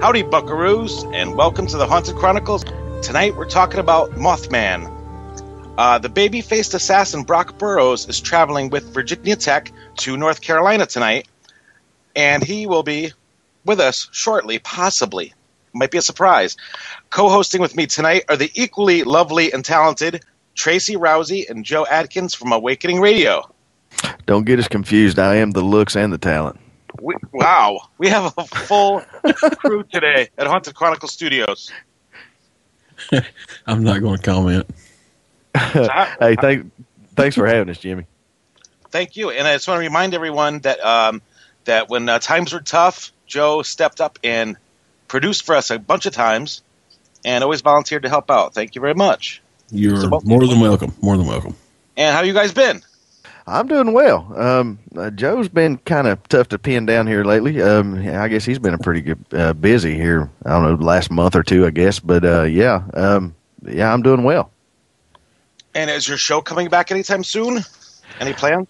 Howdy, buckaroos, and welcome to the Haunted Chronicles. Tonight we're talking about Mothman. The baby-faced assassin Brock Burroughs is traveling with Virginia Tech to North Carolina tonight, and he will be with us shortly, possibly. Might be a surprise. Co-hosting with me tonight are the equally lovely and talented Tracy Rowsey and Joe Adkins from Awakening Radio. Don't get us confused. I am the looks and the talent. Wow. We have a full crew today at Haunted Chronicle Studios. I'm not going to comment. Hey, thanks for having us, Jimmy. Thank you. And I just want to remind everyone that that when times were tough, Joe stepped up and produced for us a bunch of times and always volunteered to help out. Thank you very much. You're more than welcome. More than welcome. And how you guys been? I'm doing well. Joe's been kind of tough to pin down here lately. I guess he's been a pretty good busy here. I don't know, the last month or two, I guess. But yeah, I'm doing well. And is your show coming back anytime soon? Any plans?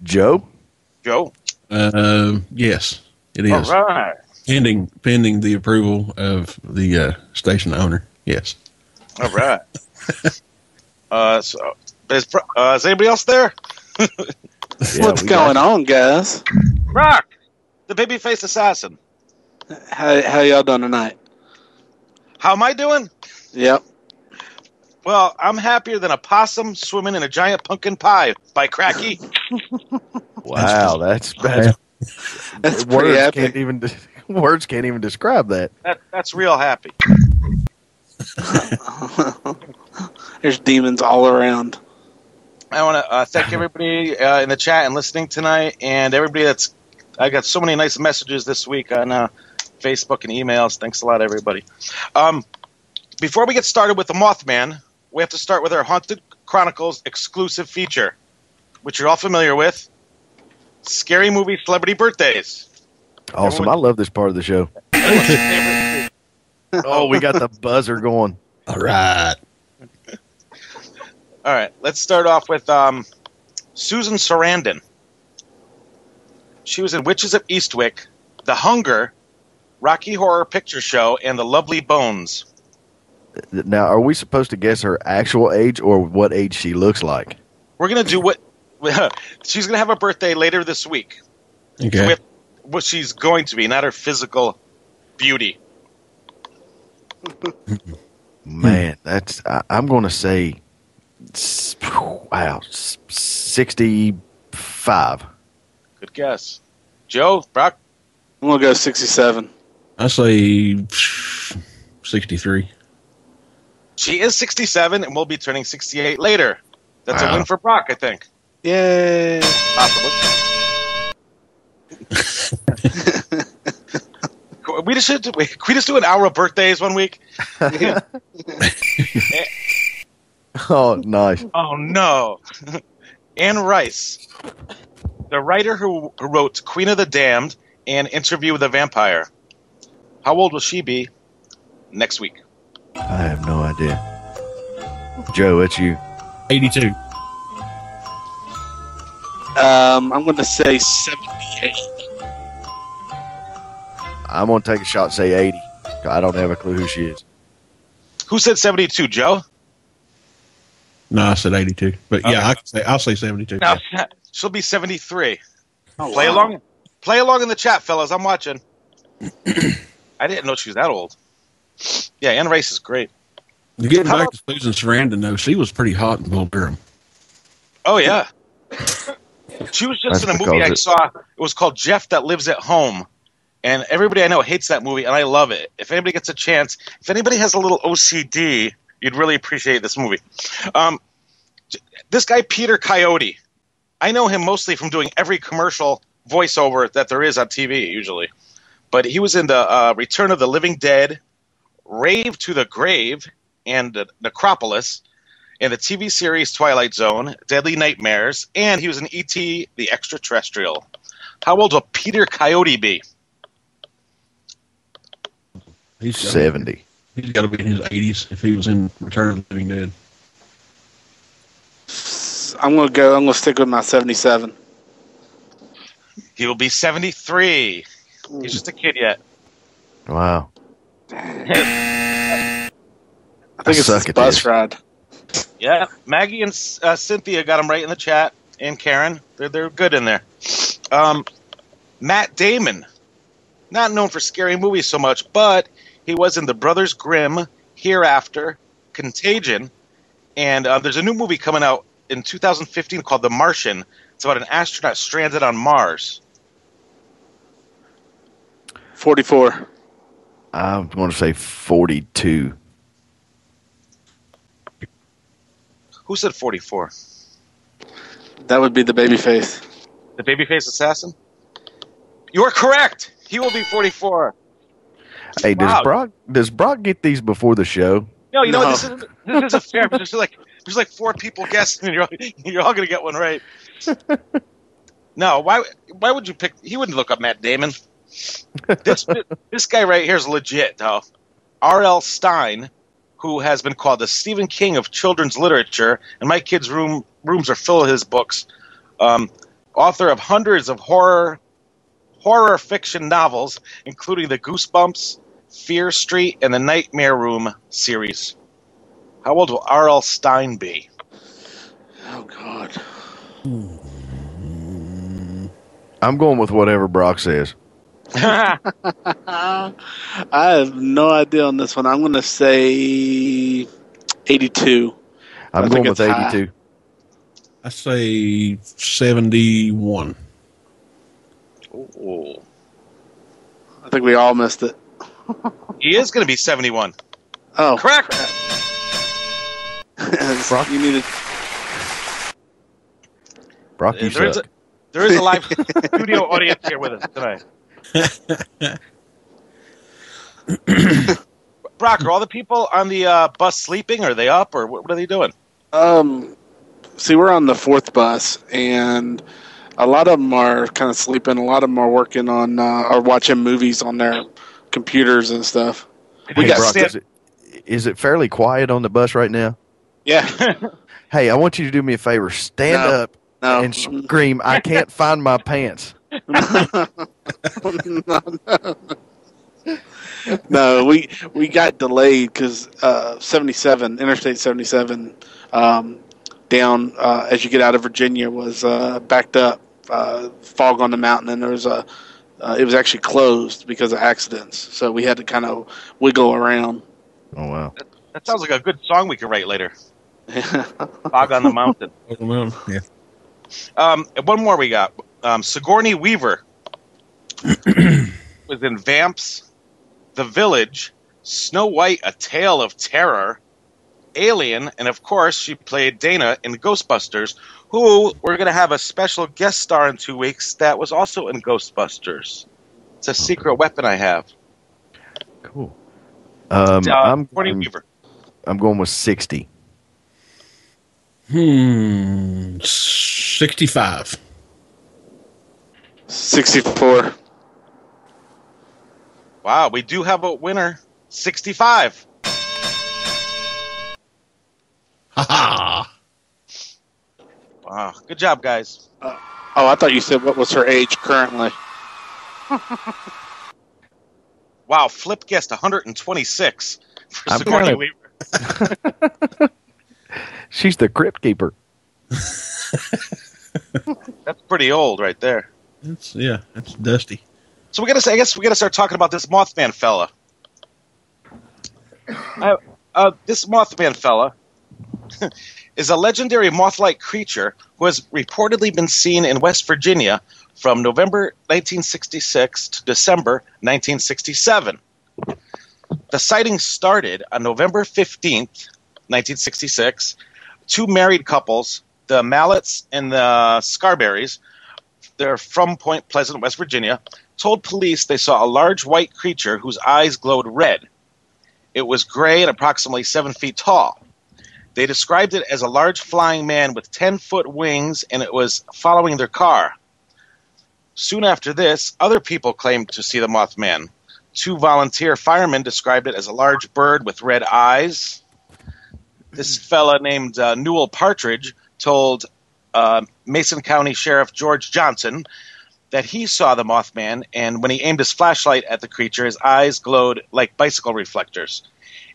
Joe? Yes, it is. All right. Pending the approval of the station owner. Yes. All right. So. Is anybody else there? What's going on, guys? Brock, the baby-faced assassin. How y'all doing tonight? How am I doing? Yep. Well, I'm happier than a possum swimming in a giant pumpkin pie by Cracky. Wow, that's pretty epic. Words can't even describe that. That's real happy. There's demons all around. I want to thank everybody in the chat and listening tonight, and everybody I got so many nice messages this week on Facebook and emails. Thanks a lot, everybody. Before we get started with the Mothman, we have to start with our Haunted Chronicles exclusive feature, which you're all familiar with: Scary Movie Celebrity Birthdays. Awesome. I love this part of the show. Oh, we got the buzzer going. All right. All right, let's start off with Susan Sarandon. She was in Witches of Eastwick, The Hunger, Rocky Horror Picture Show, and The Lovely Bones. Now, are we supposed to guess her actual age or what age she looks like? We're going to do she's going to have a birthday later this week. Okay. So what she's going to be, not her physical beauty. Man, I'm going to say, wow, 65. Good guess. Joe, Brock? I'm going to go 67. I say 63. She is 67 and will be turning 68 later. That's a win for Brock, I think. Yay. Possibly. Can we just do an hour of birthdays one week? Oh, nice. Oh, no. Anne Rice, the writer who wrote Queen of the Damned and Interview with a Vampire. How old will she be next week? I have no idea. Joe, it's you. 82. I'm going to say 78. I'm going to take a shot and say 80. I don't have a clue who she is. Who said 72, Joe? No, I said 82. But yeah, I'll say 72. No, she'll be 73. Oh, Play wow. along. Play along in the chat, fellas. I'm watching. I didn't know she was that old. Yeah, Anne Rice is great. Getting back to Susan Sarandon, though, she was pretty hot in Bull Durham. Oh, yeah. She was just in a movie I saw. It was called Jeff That Lives at Home. And everybody I know hates that movie, and I love it. If anybody gets a chance, if anybody has a little OCD, you'd really appreciate this movie. This guy, Peter Coyote, I know him mostly from doing every commercial voiceover that there is on TV, usually. But he was in the Return of the Living Dead, Rave to the Grave, and Necropolis, in the TV series Twilight Zone, Deadly Nightmares, and he was in E.T. the Extraterrestrial. How old will Peter Coyote be? He's 70. He's got to be in his 80s if he was in Return of the Living Dead. I'm gonna stick with my 77. He will be 73. He's just a kid yet. Wow. I think it's a bus ride. Yeah, Maggie and Cynthia got him right in the chat, and Karen. They're good in there. Matt Damon, not known for scary movies so much, but he was in The Brothers Grimm, Hereafter, Contagion, and there's a new movie coming out in 2015 called The Martian. It's about an astronaut stranded on Mars. 44. I'm going to say 42. Who said 44? That would be the babyface. The babyface assassin? You are correct. He will be 44. Hey, Wow. does Brock get these before the show? No, you know what? This isn't fair. There's like four people guessing, and you're all going to get one right. No, why would you pick? He wouldn't look up Matt Damon. This guy right here is legit, though. R.L. Stine, who has been called the Stephen King of children's literature, and my kids' rooms are full of his books. Author of hundreds of horror fiction novels, including the Goosebumps, Fear Street, and the Nightmare Room series. How old will R.L. Stine be? Oh, God. I'm going with whatever Brock says. I have no idea on this one. I'm going to say 82. I'm going with 82. I say 71. Oh. I think we all missed it. He is going to be 71. Oh. Correct. Brock? You needed... Brock, you suck. There is a live studio audience here with us tonight. Brock, are all the people on the bus sleeping? Are they up, or what are they doing? See, we're on the fourth bus, and a lot of them are kind of sleeping. A lot of them are working on or watching movies on their computers and stuff. We got Brock, is it fairly quiet on the bus right now? Yeah. Hey, I want you to do me a favor. Stand up and scream, "I can't find my pants." No, we got delayed because 77, Interstate 77, down as you get out of Virginia was backed up, fog on the mountain, and there was it was actually closed because of accidents. So we had to kind of wiggle around. Oh, wow. That sounds like a good song we could write later. Fog on the Mountain. Yeah. And one more we got. Sigourney Weaver was in Vamps, The Village, Snow White, A Tale of Terror, Alien, and of course she played Dana in Ghostbusters, who we're going to have a special guest star in 2 weeks that was also in Ghostbusters. It's a secret weapon I have. Cool. Sigourney Weaver. I'm going with 60. 65. 64. Wow, we do have a winner. 65. Ha Wow, good job, guys. I thought you said what was her age currently. Wow, Flip guessed 126 for I'm Sigourney kinda- Weaver. She's the crypt keeper. That's pretty old right there. That's dusty. So I guess we gotta start talking about this Mothman fella. This Mothman fella is a legendary moth-like creature who has reportedly been seen in West Virginia from November 1966 to December 1967. The sighting started on November 15th, 1966. Two married couples, the Mallets and the Scarberries, they're from Point Pleasant, West Virginia, told police they saw a large white creature whose eyes glowed red. It was gray and approximately 7 feet tall. They described it as a large flying man with 10-foot wings, and it was following their car. Soon after this, other people claimed to see the Mothman. Two volunteer firemen described it as a large bird with red eyes. This fella named Newell Partridge told Mason County Sheriff George Johnson that he saw the Mothman, and when he aimed his flashlight at the creature, his eyes glowed like bicycle reflectors,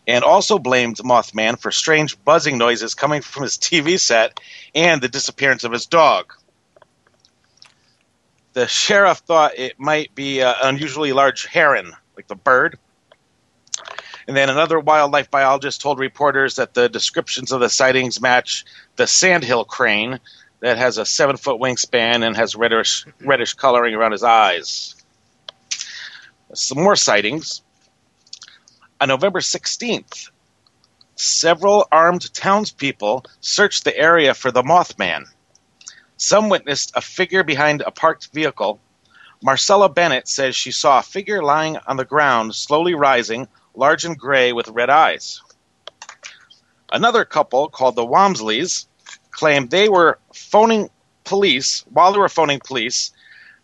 and also blamed Mothman for strange buzzing noises coming from his TV set and the disappearance of his dog. The sheriff thought it might be an unusually large heron, like the bird. And then another wildlife biologist told reporters that the descriptions of the sightings match the sandhill crane that has a 7-foot wingspan and has reddish coloring around his eyes. Some more sightings. On November 16th, several armed townspeople searched the area for the Mothman. Some witnessed a figure behind a parked vehicle. Marcella Bennett says she saw a figure lying on the ground, slowly rising, large and gray with red eyes. Another couple, called the Wamsleys, claimed they were phoning police. While they were phoning police,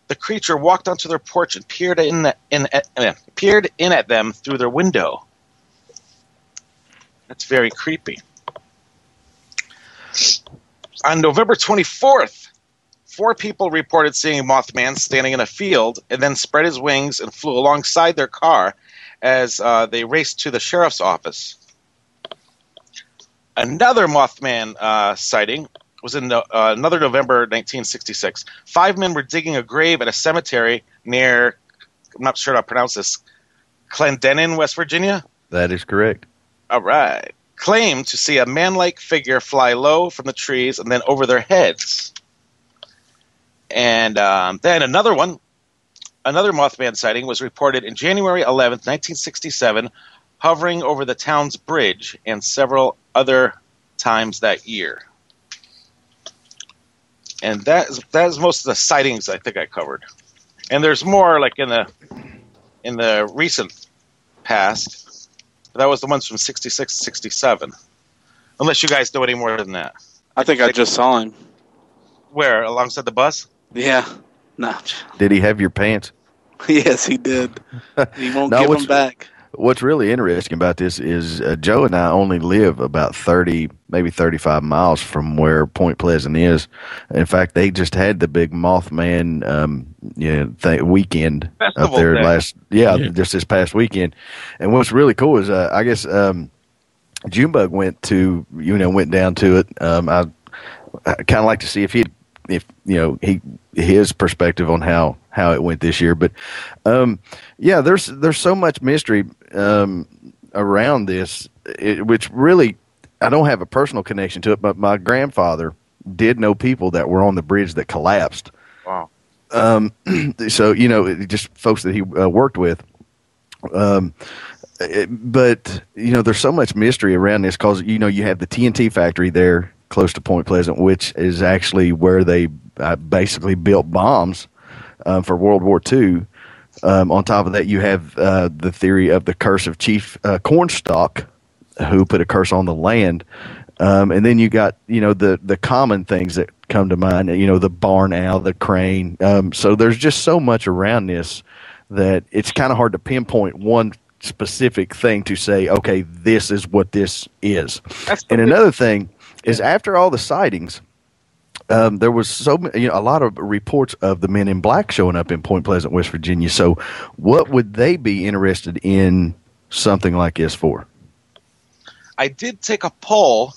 the creature walked onto their porch and peered in at them through their window. That's very creepy. On November 24th, 4 people reported seeing Mothman standing in a field and then spread his wings and flew alongside their car as they raced to the sheriff's office. Another Mothman sighting was in another November 1966. 5 men were digging a grave at a cemetery near, I'm not sure how to pronounce this, Clendenin, West Virginia? That is correct. All right. Claimed to see a man-like figure fly low from the trees and then over their heads. And then another Mothman sighting was reported in January 11th, 1967, hovering over the town's bridge, and several other times that year. And that is most of the sightings I think I covered. And there's more like in the recent past. That was the ones from 66 to 67. Unless you guys know any more than that. I think I just saw him. Where? Alongside the bus? Yeah. No. Did he have your pants? Yes, he did. He won't give them back. What's really interesting about this is Joe and I only live about 30, maybe 35 miles from where Point Pleasant is. In fact, they just had the big Mothman weekend Festival up there day. just this past weekend. And what's really cool is I guess Junebug went down to it. I kind of like to see if his perspective on how it went this year. But there's so much mystery around this, which really I don't have a personal connection to it. But my grandfather did know people that were on the bridge that collapsed. Wow. So just folks that he worked with. But there's so much mystery around this because you have the TNT factory there close to Point Pleasant, which is actually where they basically built bombs for World War II. On top of that, you have the theory of the curse of Chief Cornstalk, who put a curse on the land. And then you got, the common things that come to mind, the barn owl, the crane. So there's just so much around this that it's kind of hard to pinpoint one specific thing to say, okay, this is what this is. And another thing is after all the sightings, there was a lot of reports of the Men in Black showing up in Point Pleasant, West Virginia. So what would they be interested in something like this for? I did take a poll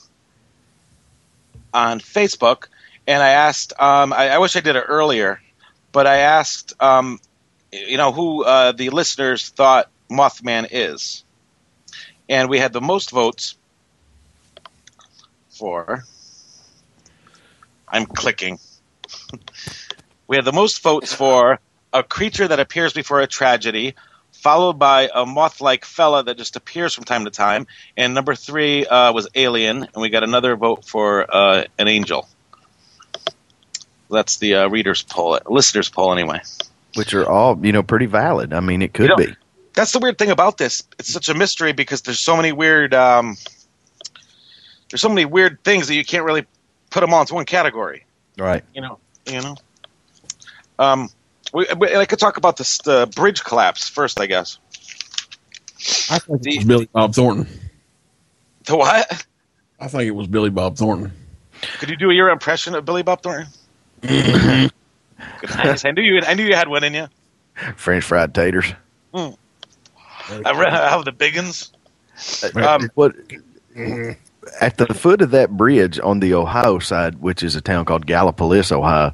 on Facebook, and I asked, I wish I did it earlier, but I asked, who the listeners thought Mothman is. And we had the most votes for... I'm clicking. We had the most votes for a creature that appears before a tragedy, followed by a moth-like fella that just appears from time to time. And number 3 was alien, and we got another vote for an angel. That's the readers' poll, listeners' poll, anyway. Which are all, pretty valid. I mean, it could be. That's the weird thing about this. It's such a mystery because there's so many weird, things that you can't really put them all into one category. Right. I could talk about the bridge collapse first, I guess. I think it was Billy Bob Thornton. The what? I think it was Billy Bob Thornton. Could you do your impression of Billy Bob Thornton? Good. I knew you had one in you. French fried taters. I have the big uns. At the foot of that bridge on the Ohio side, which is a town called Gallipolis, Ohio,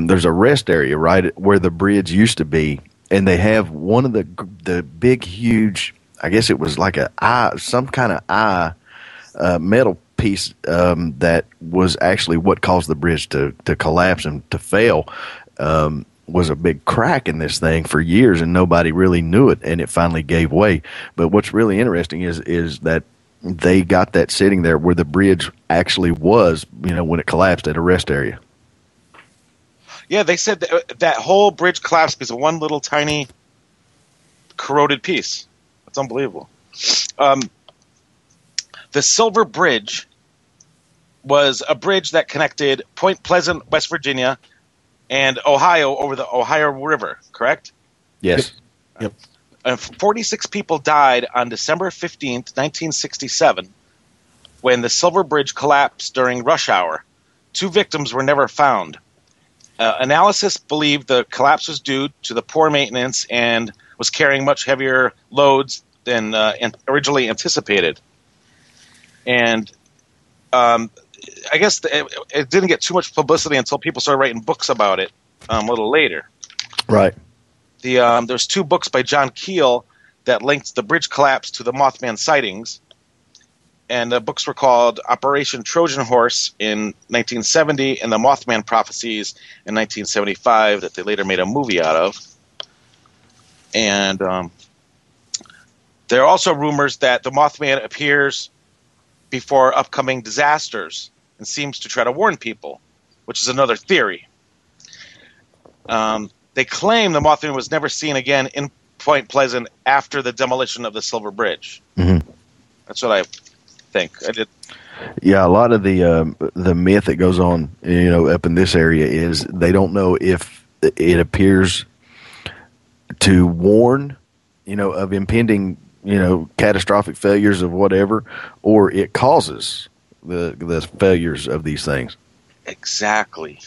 there's a rest area right where the bridge used to be, and they have one of the big, huge, I guess it was like some kind of metal piece that was actually what caused the bridge to collapse and to fail. Was a big crack in this thing for years, and nobody really knew it, and it finally gave way. But what's really interesting is that they got that sitting there where the bridge actually was, when it collapsed at a rest area. Yeah, they said that whole bridge collapsed because of one little tiny corroded piece. That's unbelievable. The Silver Bridge was a bridge that connected Point Pleasant, West Virginia, and Ohio over the Ohio River, correct? Yes. Yep. 46 people died on December 15th, 1967, when the Silver Bridge collapsed during rush hour. 2 victims were never found. Analysis believed the collapse was due to the poor maintenance and was carrying much heavier loads than originally anticipated. And I guess it didn't get too much publicity until people started writing books about it a little later. Right. There's 2 books by John Keel that linked the bridge collapse to the Mothman sightings. And the books were called Operation Trojan Horse in 1970 and the Mothman Prophecies in 1975 that they later made a movie out of. And there are also rumors that the Mothman appears before upcoming disasters and seems to try to warn people, which is another theory. They claim the Mothman was never seen again in Point Pleasant after the demolition of the Silver Bridge. Mm-hmm. That's what I think. I did. Yeah, a lot of the myth that goes on, up in this area is they don't know if it appears to warn, of impending, catastrophic failures of whatever, or it causes the failures of these things. Exactly.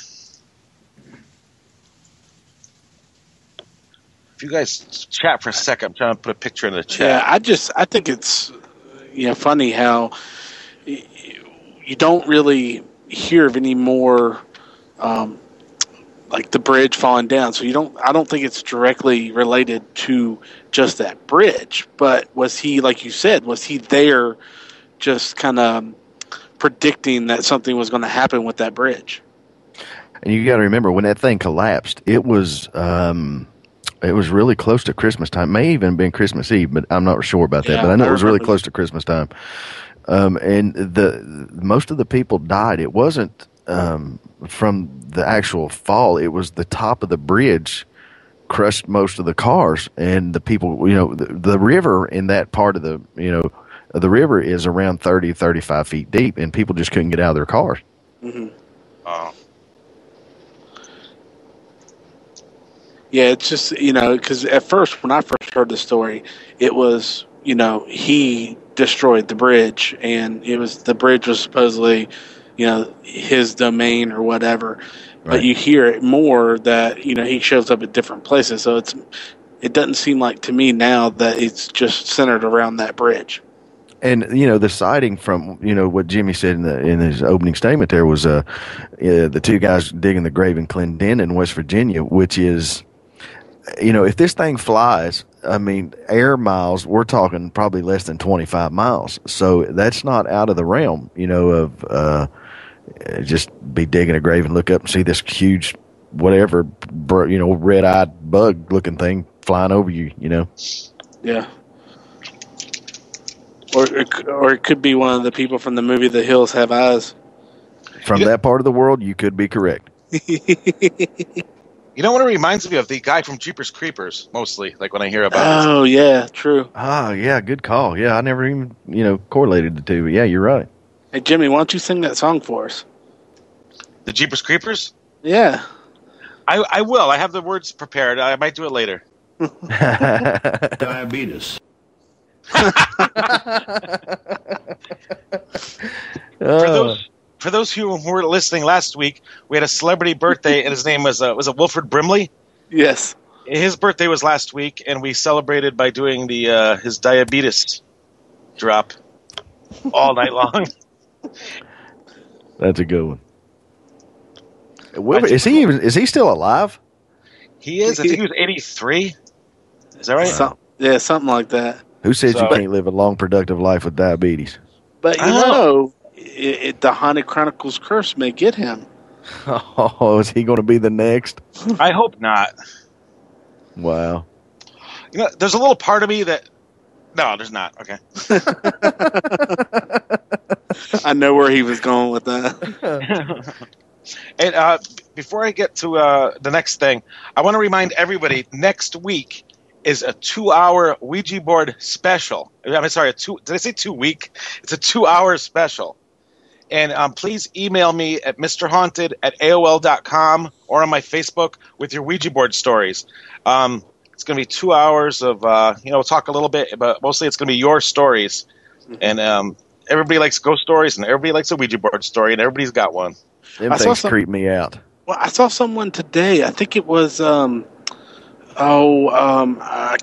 If you guys chat for a second, I'm trying to put a picture in the chat. Yeah, I think it's funny how you don't really hear of any more like the bridge falling down. So I don't think it's directly related to just that bridge. But was he, like you said, was he there just kind of predicting that something was going to happen with that bridge? And you got to remember, when that thing collapsed, it was really close to Christmas time. May even have been Christmas Eve, but I'm not sure about that. Yeah, but I know it was really close to Christmas time. And most of the people died. It wasn't from the actual fall. It was the top of the bridge crushed most of the cars, and the people. The river in that part of the river is around 35 feet deep, and people just couldn't get out of their cars. Mm-hmm. Yeah, it's just, because at first, when I first heard the story, it was, he destroyed the bridge, and the bridge was supposedly, his domain or whatever. Right. But you hear it more that, he shows up at different places. So it doesn't seem like to me now that it's just centered around that bridge. And the sighting from what Jimmy said in his opening statement there was the 2 guys digging the grave in Clendenin, West Virginia, which is, if this thing flies, I mean, air miles, we're talking probably less than 25 miles. So that's not out of the realm, of just be digging a grave and look up and see this huge, whatever, red-eyed bug-looking thing flying over you, Yeah. Or it could be one of the people from the movie The Hills Have Eyes. From that part of the world, you could be correct. You know what it reminds me of? The guy from Jeepers Creepers, mostly, like when I hear about Oh, yeah, true. Ah, yeah, good call. Yeah, I never even, correlated the two. But yeah, you're right. Hey, Jimmy, why don't you sing that song for us? The Jeepers Creepers? Yeah. I will. I have the words prepared. I might do it later. Diabetes. For those who were listening last week, we had a celebrity birthday, and his name was it Wilford Brimley? Yes. His birthday was last week, and we celebrated by doing his diabetes drop all night long. That's a good one. Is he still alive? He is. I think he was 83. Is that right? Something like that. Who says you can't live a long, productive life with diabetes? But the Haunted Chronicles curse may get him. Oh, is he going to be the next? I hope not. Wow. There's a little part of me that... No, there's not. Okay. I know where he was going with that. And before I get to the next thing, I want to remind everybody, next week is a 2-hour Ouija board special. I'm sorry, did I say 2 week? It's a 2-hour special. And please email me at mrhaunted@aol.com or on my Facebook with your Ouija board stories. It's going to be 2 hours of, we'll talk a little bit, but mostly it's going to be your stories. And everybody likes ghost stories, and everybody likes a Ouija board story, and everybody's got one. Them things creep me out. Well, I saw someone today. I think it was, I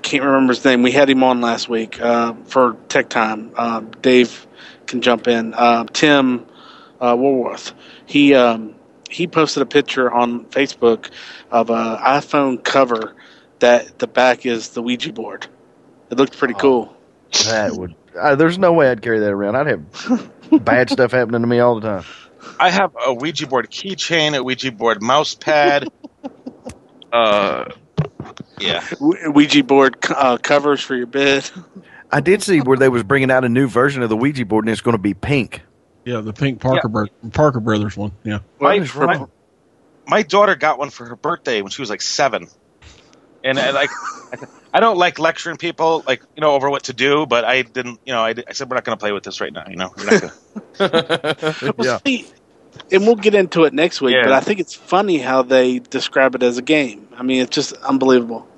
can't remember his name. We had him on last week for Tech Time. Dave can jump in. Tim Woolworth. He posted a picture on Facebook of an iPhone cover that the back is the Ouija board. It looked pretty cool. That would. There's no way I'd carry that around. I'd have bad stuff happening to me all the time. I have a Ouija board keychain, a Ouija board mouse pad. Yeah. Ouija board covers for your bed. I did see where they was bringing out a new version of the Ouija board, and it's going to be pink. Yeah, the pink Parker Brothers one. Yeah. My daughter got one for her birthday when she was like 7. And I don't like lecturing people over what to do, but I didn't. I said we're not going to play with this right now. We're not going. Yeah. See, and we'll get into it next week. Yeah. But I think it's funny how they describe it as a game. I mean, it's just unbelievable.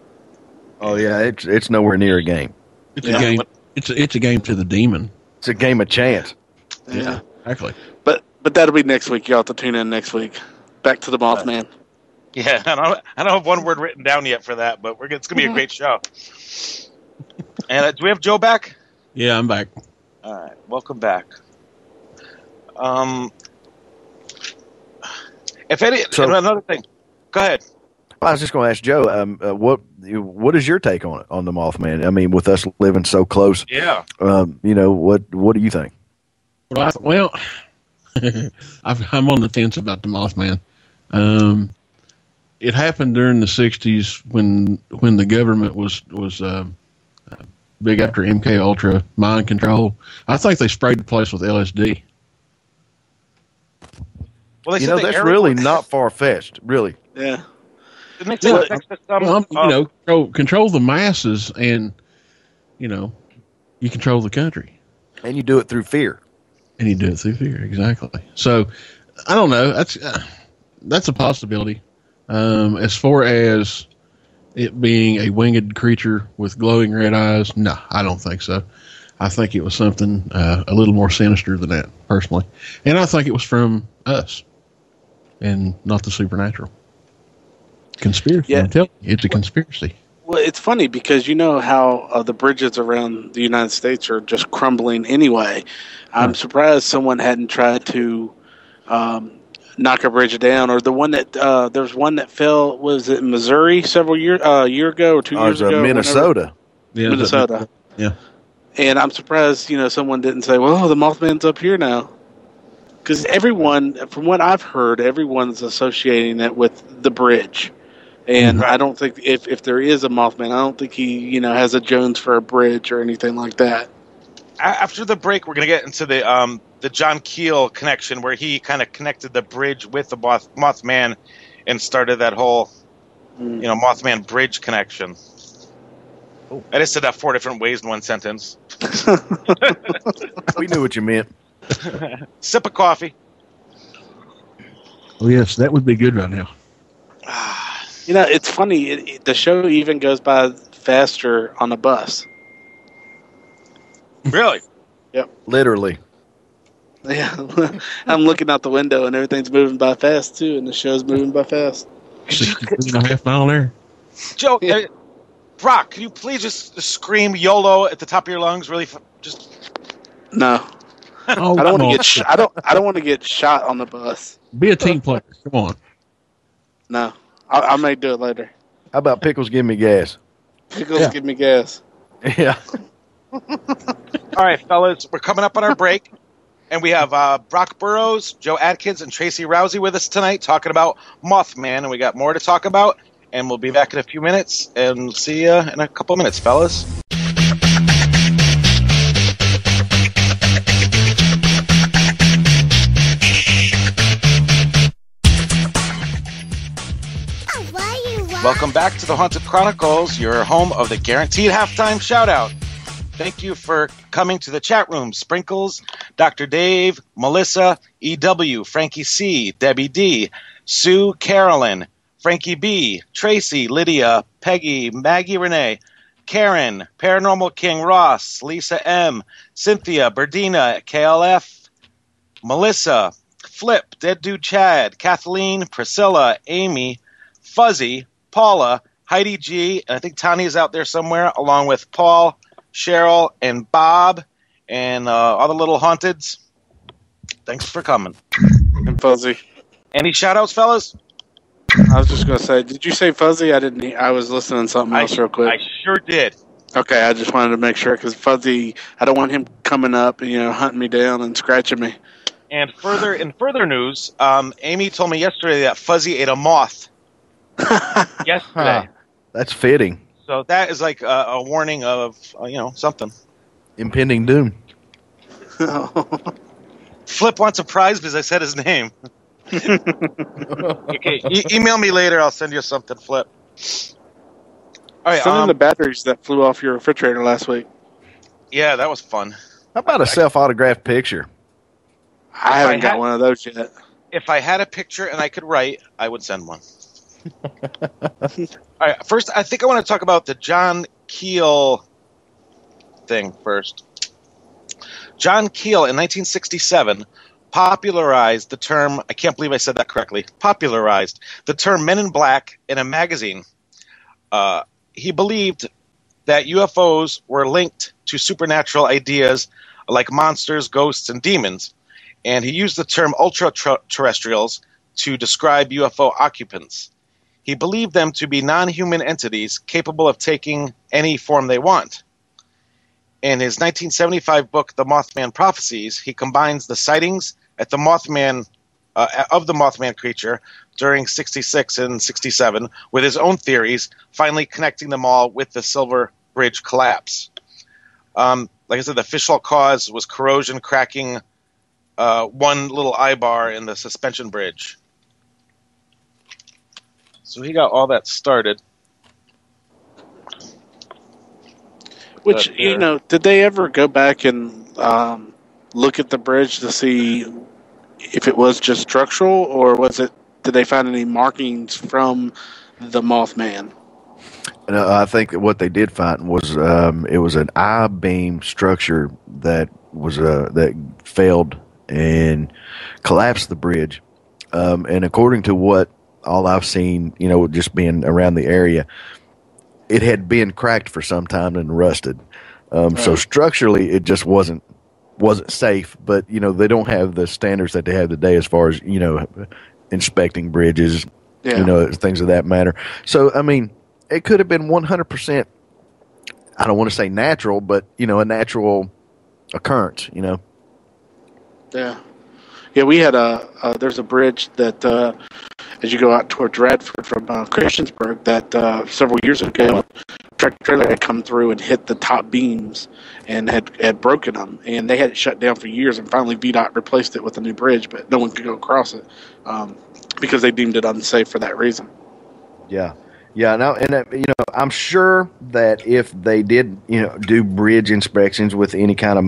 Oh yeah, it's nowhere near a game. It's a game. It's a game to the demon. It's a game of chance. Yeah, exactly. But that'll be next week. Y'all have to tune in next week. Back to the Mothman. Yeah, I don't have one word written down yet for that, but it's going to be a great show. And do we have Joe back? Yeah, I'm back. All right, welcome back. Another thing. Go ahead. I was just going to ask Joe, what is your take on the Mothman? I mean, with us living so close, yeah. What do you think? Well, I'm on the fence about the Mothman. It happened during the 60s when the government was big after MK Ultra, mind control. I think they sprayed the place with LSD. Well, that's really not far-fetched, really. Yeah. Control the masses, and you control the country. And you do it through fear. Exactly. So, I don't know. That's a possibility. As far as it being a winged creature with glowing red eyes, no, I don't think so. I think it was something a little more sinister than that, personally. And I think it was from us and not the supernatural. Conspiracy. Yeah. I'm telling you, it's a conspiracy. Well, it's funny because you know how the bridges around the United States are just crumbling anyway. I'm surprised someone hadn't tried to knock a bridge down, or the one that there was one that fell. Was it in Missouri several year ago or 2 years ago? Minnesota. Minnesota. Yeah. And I'm surprised, someone didn't say, well, the Mothman's up here now. Because everyone, from what I've heard, everyone's associating it with the bridge. And I don't think, if there is a Mothman, I don't think he, has a Jones for a bridge or anything like that. After the break, we're going to get into the John Keel connection, where he kind of connected the bridge with the Mothman and started that whole, Mothman bridge connection. Oh. I just said that 4 different ways in one sentence. We knew what you meant. Sip of coffee. Oh, yes, that would be good right now. It's funny. The show even goes by faster on a bus. Really? Yep. Literally. Yeah. I'm looking out the window and everything's moving by fast, too, and the show's moving by fast. 16.5 mile an hour. Joe, Brock, can you please just scream YOLO at the top of your lungs? Really, No. Oh, I don't want to get. I don't want to get shot on the bus. Be a team player. Come on. No, I may do it later. How about Pickles give me gas? Pickles give me gas. Yeah. All right, fellas, we're coming up on our break, and we have Brock Burrows, Joe Adkins, and Tracy Rowsey with us tonight talking about Mothman, and we got more to talk about, and we'll be back in a few minutes, and see you in a couple minutes, fellas. Welcome back to the Haunted Chronicles, your home of the guaranteed halftime shout-out. Thank you for coming to the chat room. Sprinkles, Dr. Dave, Melissa, EW, Frankie C, Debbie D, Sue, Carolyn, Frankie B, Tracy, Lydia, Peggy, Maggie Renee, Karen, Paranormal King Ross, Lisa M, Cynthia, Berdina, KLF, Melissa, Flip, Dead Dude Chad, Kathleen, Priscilla, Amy, Fuzzy, Paula, Heidi G, and I think Tanya is out there somewhere, along with Paul, Cheryl, and Bob, and all the little haunteds. Thanks for coming. And Fuzzy. Any shout-outs, fellas? I was just going to say, did you say Fuzzy? I didn't. I was listening to something else real quick. I sure did. Okay, I just wanted to make sure, because Fuzzy, I don't want him coming up and, hunting me down and scratching me. And further news, Amy told me yesterday that Fuzzy ate a moth. Yesterday. That's fitting. So that is like a warning of, something. Impending doom. Flip wants a prize because I said his name. Okay, email me later. I'll send you something, Flip. All right, some of the batteries that flew off your refrigerator last week. Yeah, that was fun. How about a self-autographed picture? I haven't got one of those yet. If I had a picture and I could write, I would send one. All right, first, I think I want to talk about the John Keel thing first. John Keel, in 1967, popularized the term, I can't believe I said that correctly, popularized the term Men in Black in a magazine. He believed that UFOs were linked to supernatural ideas like monsters, ghosts, and demons, and he used the term ultra-terrestrials to describe UFO occupants. He believed them to be non-human entities capable of taking any form they want. In his 1975 book, The Mothman Prophecies, he combines the sightings at the Mothman of the Mothman creature during 66 and 67 with his own theories, finally connecting them all with the Silver Bridge collapse. Like I said, the official cause was corrosion cracking one little eye bar in the suspension bridge. So he got all that started. Which, did they ever go back and look at the bridge to see if it was just structural, or did they find any markings from the Mothman? I think that what they did find was it was an I-beam structure that was that failed and collapsed the bridge. And according to what all I've seen, just being around the area, it had been cracked for some time and rusted. So structurally, it just wasn't safe. But they don't have the standards that they have today as far as inspecting bridges, things of that matter. So I mean, it could have been 100%. I don't want to say natural, but a natural occurrence. Yeah. Yeah, we had there's a bridge that, as you go out towards Radford from Christiansburg, that several years ago, a tractor trailer had come through and hit the top beams and had broken them. And they had it shut down for years, and finally VDOT replaced it with a new bridge, but no one could go across it because they deemed it unsafe for that reason. Yeah. Yeah, no, and I'm sure that if they did, do bridge inspections with any kind of,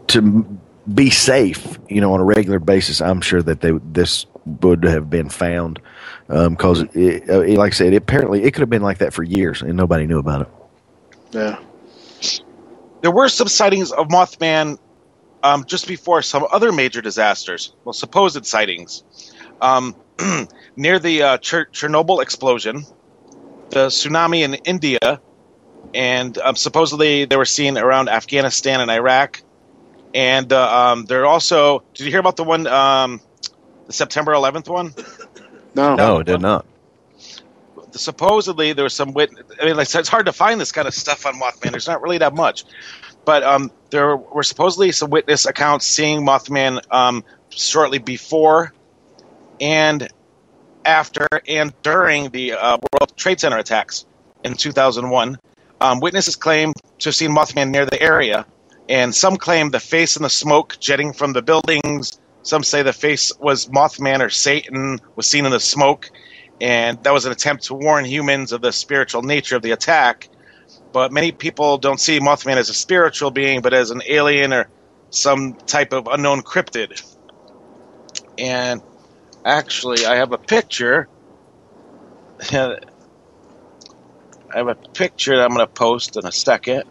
to be safe, on a regular basis, I'm sure that this would have been found, because, like I said, apparently it could have been like that for years and nobody knew about it. Yeah, there were some sightings of Mothman just before some other major disasters. Well, supposed sightings. Near the Chernobyl explosion, the tsunami in India, and supposedly they were seen around Afghanistan and Iraq. And they're also... Did you hear about the one, the September 11th one? No, I did not. Supposedly there was some witness... I mean, like, it's hard to find this kind of stuff on Mothman. There's not really that much. But there were supposedly some witness accounts seeing Mothman shortly before and after and during the World Trade Center attacks in 2001. Witnesses claim to have seen Mothman near the area, and some claim the face and the smoke jetting from the buildings. Some say the face was Mothman or Satan was seen in the smoke, and that was an attempt to warn humans of the spiritual nature of the attack. But many people don't see Mothman as a spiritual being, but as an alien or some type of unknown cryptid. And actually, I have a picture. I have a picture that I'm going to post in a second.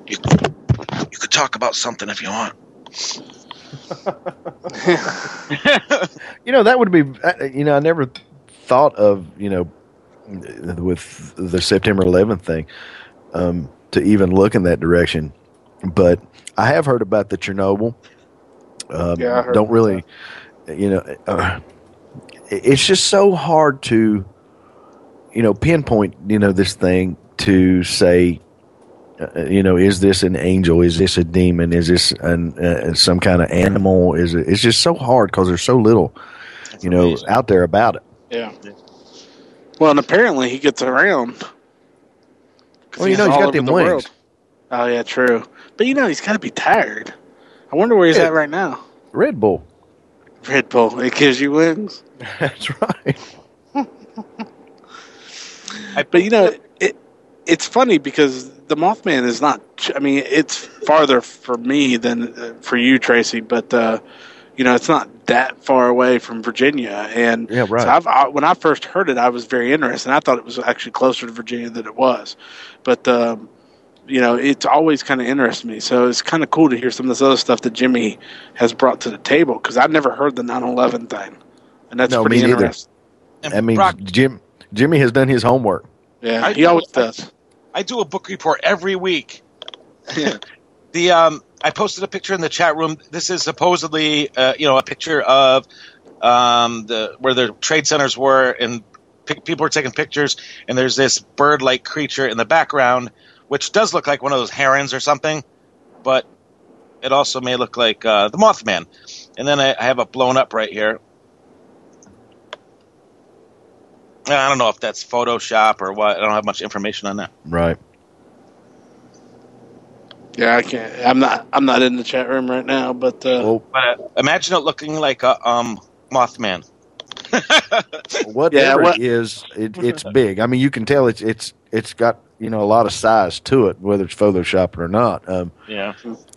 You could talk about something if you want. That would be, I never thought of, with the September 11th thing, to even look in that direction. But I have heard about the Chernobyl. Yeah, I heard don't about really, it's just so hard to, pinpoint, this thing to say, is this an angel? Is this a demon? Is this some kind of animal? It's just so hard because there's so little, out there about it. Yeah. Well, and apparently he gets around. Well, he's got them wings. World. Oh, yeah, true. But, he's got to be tired. I wonder where he's at right now. Red Bull. Red Bull. It gives you wings. That's right. But, it's funny because the Mothman is not... I mean, it's farther for me than for you, Tracy, but... it's not that far away from Virginia, and yeah, right. So when I first heard it, I was very interested. I thought it was actually closer to Virginia than it was, but it's always kind of interested me. So it's kind of cool to hear some of this other stuff that Jimmy has brought to the table because I've never heard the 9/11 thing, and that's pretty interesting. That means Brock, Jimmy has done his homework. Yeah, he always does. I do a book report every week. I posted a picture in the chat room. This is supposedly, a picture of where the trade centers were, and people were taking pictures. And there's this bird-like creature in the background, which does look like one of those herons or something, but it also may look like the Mothman. And then I have it blown up right here. I don't know if that's Photoshop or what. I don't have much information on that. Right. Yeah, I can't. I'm not in the chat room right now, but imagine it looking like a Mothman. Whatever it is, it's big. I mean, you can tell it's got a lot of size to it, whether it's photoshopped or not.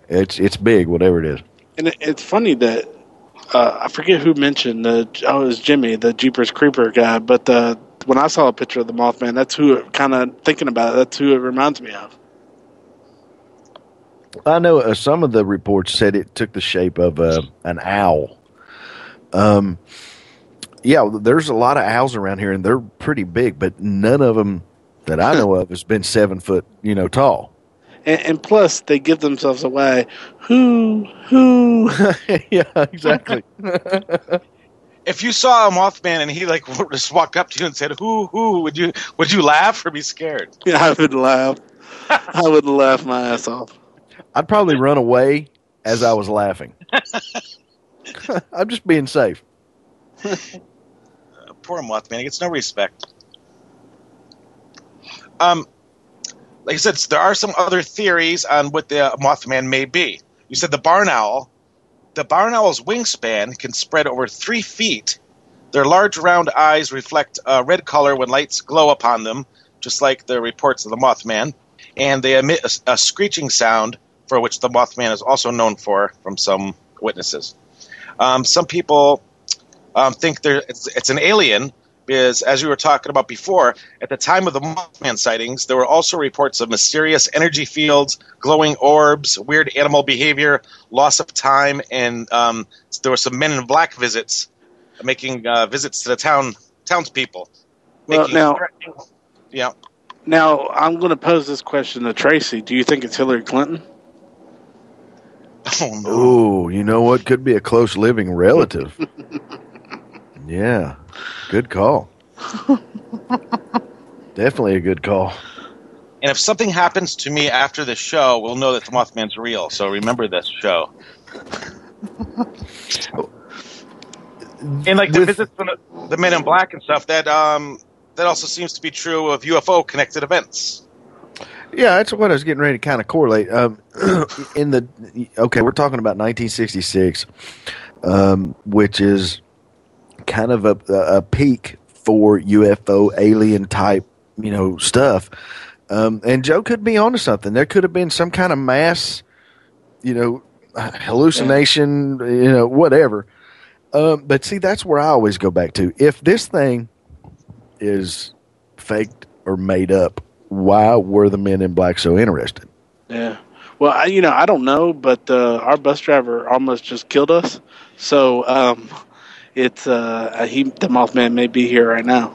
It's big, whatever it is. And it's funny that I forget who mentioned it was Jimmy, the Jeepers Creeper guy. But when I saw a picture of the Mothman, that's who kind of thinking about it. That's who it reminds me of. I know some of the reports said it took the shape of an owl. There's a lot of owls around here, and they're pretty big, but none of them that I know of has been 7 foot, tall. And plus, they give themselves away. Who? Yeah, exactly. if you saw a Mothman and he like just walked up to you and said, "Who?" Would you laugh or be scared? Yeah, I would laugh. I would laugh my ass off. I'd probably run away as I was laughing. I'm just being safe. Poor Mothman, he gets no respect. Like I said, there are some other theories on what the Mothman may be. You said the barn owl. The barn owl's wingspan can spread over 3 feet. Their large round eyes reflect red color when lights glow upon them, just like the reports of the Mothman. And they emit a screeching sound, for which the Mothman is also known for from some witnesses. Some people think it's an alien, because as we were talking about before, at the time of the Mothman sightings, there were also reports of mysterious energy fields, glowing orbs, weird animal behavior, loss of time, and there were some men in black visits, making visits to the townspeople. Well, Yeah. Now, I'm going to pose this question to Tracy. Do you think it's Hillary Clinton? Oh, no. Oh, you know what? Could be a close living relative. Yeah. Good call. Definitely a good call. And if something happens to me after this show, we'll know that the Mothman's real. So remember this show. And like the visits from the Men in Black and stuff, that also seems to be true of UFO connected events. Yeah, that's what I was getting ready to kind of correlate. We're talking about 1966, which is kind of a peak for UFO alien type, stuff. And Joe could be onto something. There could have been some kind of mass, hallucination, whatever. But see, that's where I always go back to. If this thing is faked or made up, why were the Men in Black so interested? Yeah. Well, I don't know, but our bus driver almost just killed us. So the Mothman may be here right now.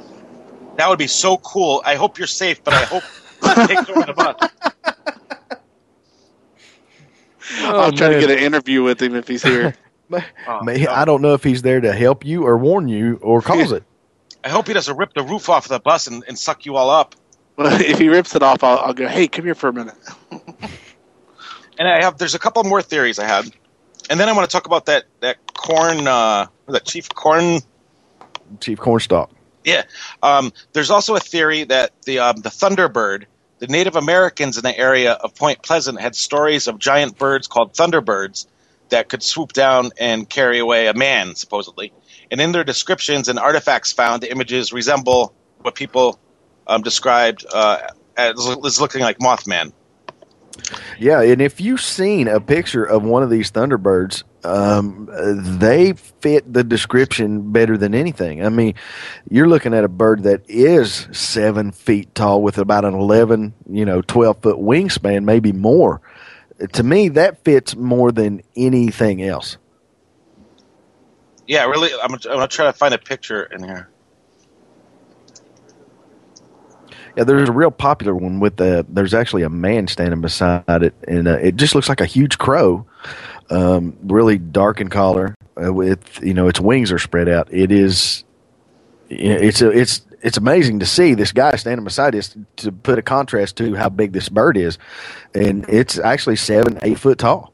That would be so cool. I hope you're safe, but I hope it takes over the bus. I'll try to get an interview with him if he's here. I don't know if he's there to help you or warn you or cause it. I hope he doesn't rip the roof off of the bus and suck you all up. Well, if he rips it off, I'll go, hey, come here for a minute. And there's a couple more theories I had. And then I want to talk about that corn, Chief Cornstalk. Yeah. There's also a theory that the Thunderbird, the Native Americans in the area of Point Pleasant had stories of giant birds called Thunderbirds that could swoop down and carry away a man, supposedly. And in their descriptions and artifacts found, the images resemble what people described as looking like Mothman. Yeah, and if you've seen a picture of one of these Thunderbirds, they fit the description better than anything. I mean, you're looking at a bird that is 7 feet tall with about an 12-foot wingspan, maybe more. To me, that fits more than anything else. Yeah, really. I'm gonna try to find a picture in here. Yeah, there's a real popular one with there's actually a man standing beside it, and it just looks like a huge crow, really dark in color. With its wings are spread out. It's amazing to see this guy standing beside this to put a contrast to how big this bird is, and it's actually 7-8 foot tall.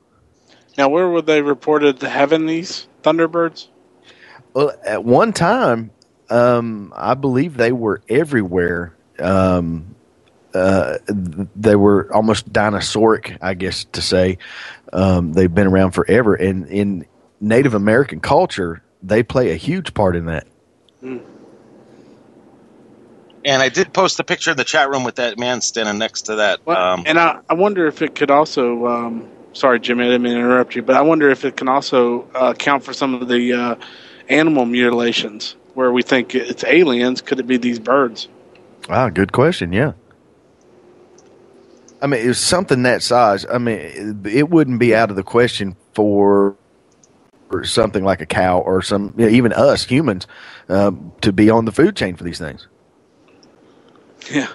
Now, where were they reported having these Thunderbirds? Well, at one time, I believe they were everywhere. They were almost dinosauric, I guess to say. They've been around forever, and in Native American culture, they play a huge part in that. Mm. And I did post a picture in the chat room with that man standing next to that. And I wonder if it could also, sorry, Jimmy, I didn't mean to interrupt you, but I wonder if it can also account for some of the animal mutilations where we think it's aliens. Could it be these birds? Ah, good question. Yeah. I mean, it's something that size. I mean, it wouldn't be out of the question for something like a cow or even us humans to be on the food chain for these things. Yeah.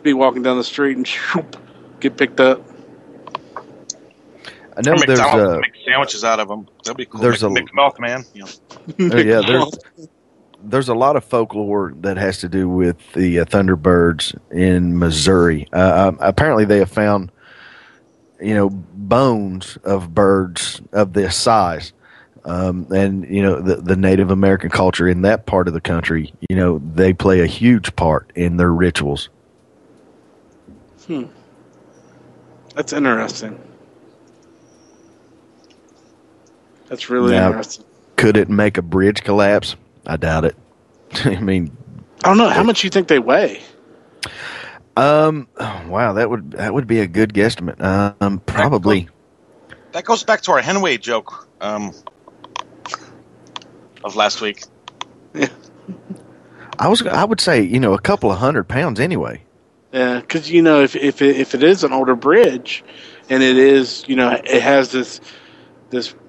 Be walking down the street and get picked up. I know Or there's McDonald's make sandwiches out of them. That'd be cool. There's McMilkman. yeah, there's a lot of folklore that has to do with the Thunderbirds in Missouri. Apparently, they have found bones of birds of this size. And the Native American culture in that part of the country, they play a huge part in their rituals. That's interesting. That's really interesting. Could it make a bridge collapse? I doubt it. I mean, I don't know how much you think they weigh. Wow, that would be a good guesstimate. Probably. That goes back to our Henway joke of last week. Yeah. I would say a couple of 100 pounds anyway. Yeah, because if it is an older bridge, and it is it has this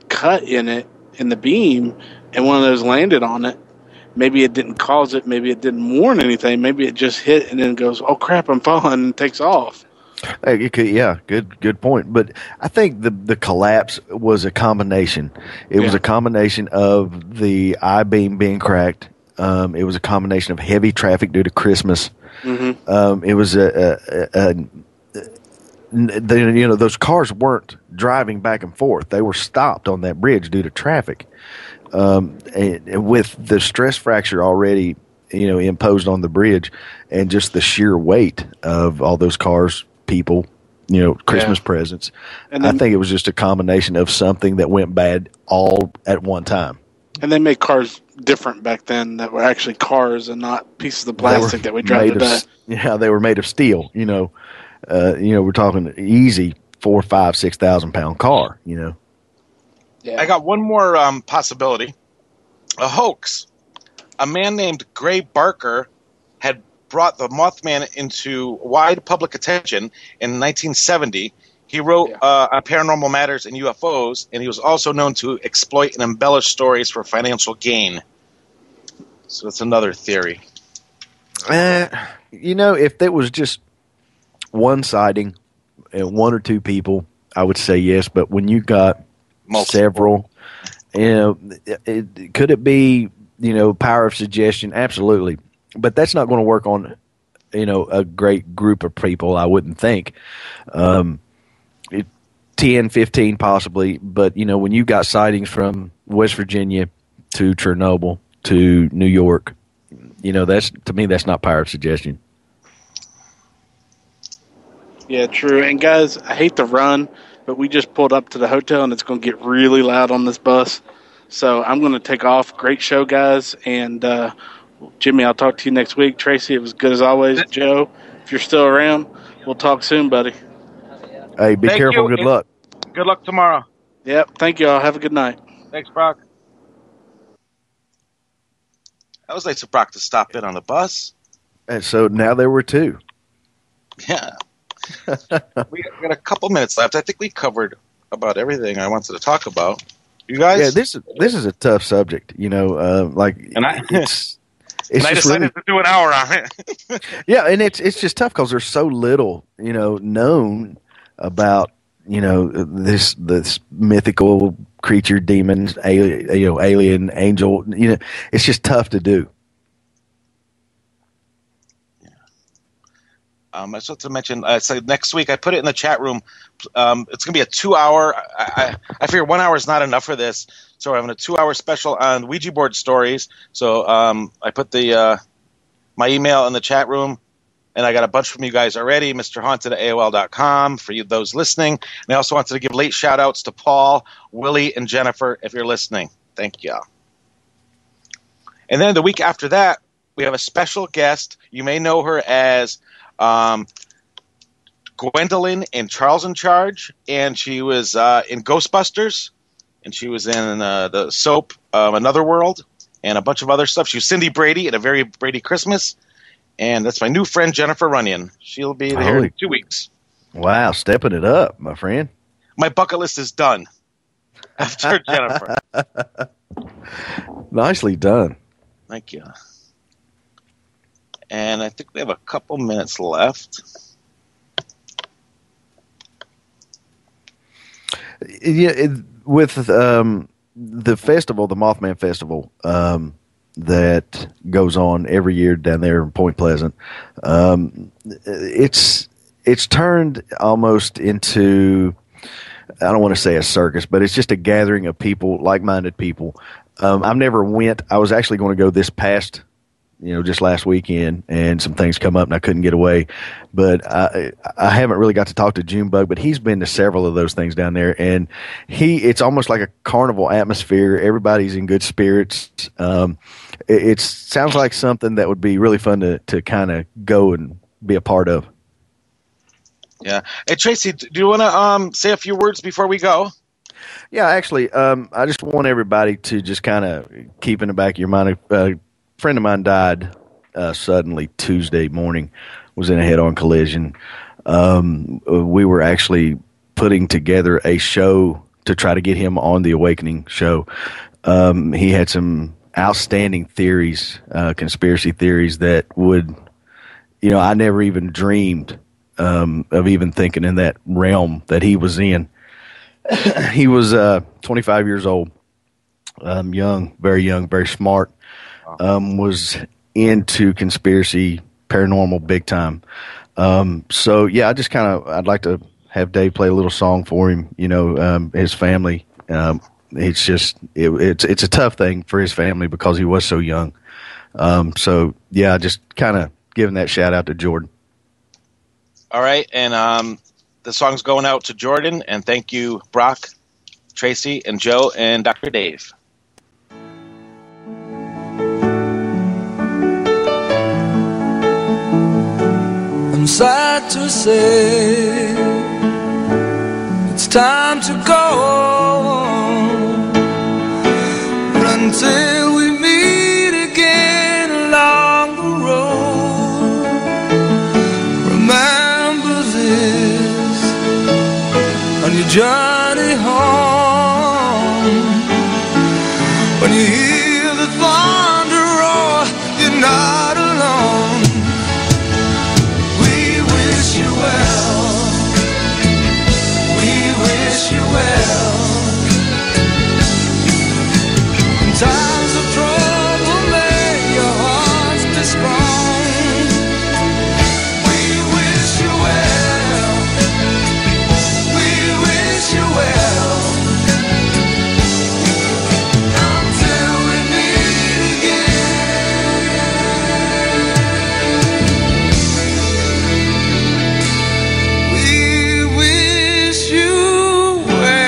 cut in it in the beam, and one of those landed on it. Maybe it didn't cause it. Maybe it didn't warn anything. Maybe it just hit and then goes, "Oh crap, I'm falling," and takes off. Yeah, good point. But I think the collapse was a combination. It was a combination of the I-beam being cracked. It was a combination of heavy traffic due to Christmas. Mm-hmm. It was those cars weren't driving back and forth. They were stopped on that bridge due to traffic. And with the stress fracture already, imposed on the bridge, and just the sheer weight of all those cars, people, Christmas presents. And then, I think it was just a combination of something that went bad all at one time. And they made cars different back then that were actually cars and not pieces of plastic that we drive today. They were made of steel. We're talking easy 4,000, 5,000, 6,000 pound car. Yeah. I got one more possibility. A hoax. A man named Gray Barker had brought the Mothman into wide public attention in 1970. He wrote on paranormal matters and UFOs, and he was also known to exploit and embellish stories for financial gain. So that's another theory. If it was just one sighting and one or two people, I would say yes. But when you got several, could it be, power of suggestion? Absolutely. But that's not going to work on, a great group of people, I wouldn't think. 10, 15 possibly. But, when you got sightings from West Virginia to Chernobyl to New York, to me, that's not power of suggestion. Yeah, true. And guys, I hate to run, but we just pulled up to the hotel and it's going to get really loud on this bus. So I'm going to take off. Great show, guys. And Jimmy, I'll talk to you next week. Tracy, it was good as always. Joe, if you're still around, we'll talk soon, buddy. Hey, be careful. Good luck. Good luck tomorrow. Yep. Thank you all. Have a good night. Thanks, Brock. That was nice of Brock to stop in on the bus. And so now there were two. Yeah. We got a couple minutes left. I think we covered about everything I wanted to talk about. You guys? Yeah, this is a tough subject. And I decided to do an hour on it. Yeah, and it's just tough because there's so little known about this mythical creature, demons, alien, angel. It's just tough to do. I just want to mention, so next week I put it in the chat room. It's going to be a 2-hour. I figure 1 hour is not enough for this, so we're having a 2-hour special on Ouija board stories. So I put my email in the chat room, and I got a bunch from you guys already. Mr.Haunted@AOL.com for you those listening. And I also wanted to give late shout outs to Paul, Willie, and Jennifer if you're listening. Thank you. And then the week after that, we have a special guest. You may know her as Gwendolyn in Charles in Charge, and she was in Ghostbusters, and she was in the soap Another World, and a bunch of other stuff. She was Cindy Brady in A Very Brady Christmas, and that's my new friend Jennifer Runyon. She'll be there in 2 weeks. Wow, stepping it up, my friend. My bucket list is done after Jennifer. Nicely done. Thank you. And I think we have a couple minutes left. Yeah, with the festival, the Mothman Festival, that goes on every year down there in Point Pleasant, it's turned almost into, I don't want to say a circus, but it's just a gathering of people, like-minded people. I've never went. I was actually going to go this past, just last weekend, and some things come up and I couldn't get away. But I haven't really got to talk to Junebug, but he's been to several of those things down there, and it's almost like a carnival atmosphere. Everybody's in good spirits. It sounds like something that would be really fun to kind of go and be a part of. Yeah. Hey, Tracy, do you want to say a few words before we go? Yeah, actually, I just want everybody to just kind of keep in the back of your mind. A friend of mine died suddenly Tuesday morning, was in a head-on collision. We were actually putting together a show to try to get him on the Awakening show. He had some outstanding theories, conspiracy theories that would, I never even dreamed of even thinking in that realm that he was in. He was 25 years old, young, very smart, was into conspiracy, paranormal big time. So, yeah, I'd like to have Dave play a little song for him, his family. It's just, it's a tough thing for his family because he was so young. So, yeah, just kind of giving that shout out to Jordan. All right, and the song's going out to Jordan, and thank you, Brock, Tracy, and Joe, and Dr. Dave. I'm sad to say it's time to go, but until we meet again along the road, remember this on your journey home. When you hear the thunder roar, you're not alone. We wish you well. We wish you well. In times of trouble, may your hearts be strong. We wish you well. We wish you well. Until we meet again. We wish you well.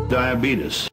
Diabetes.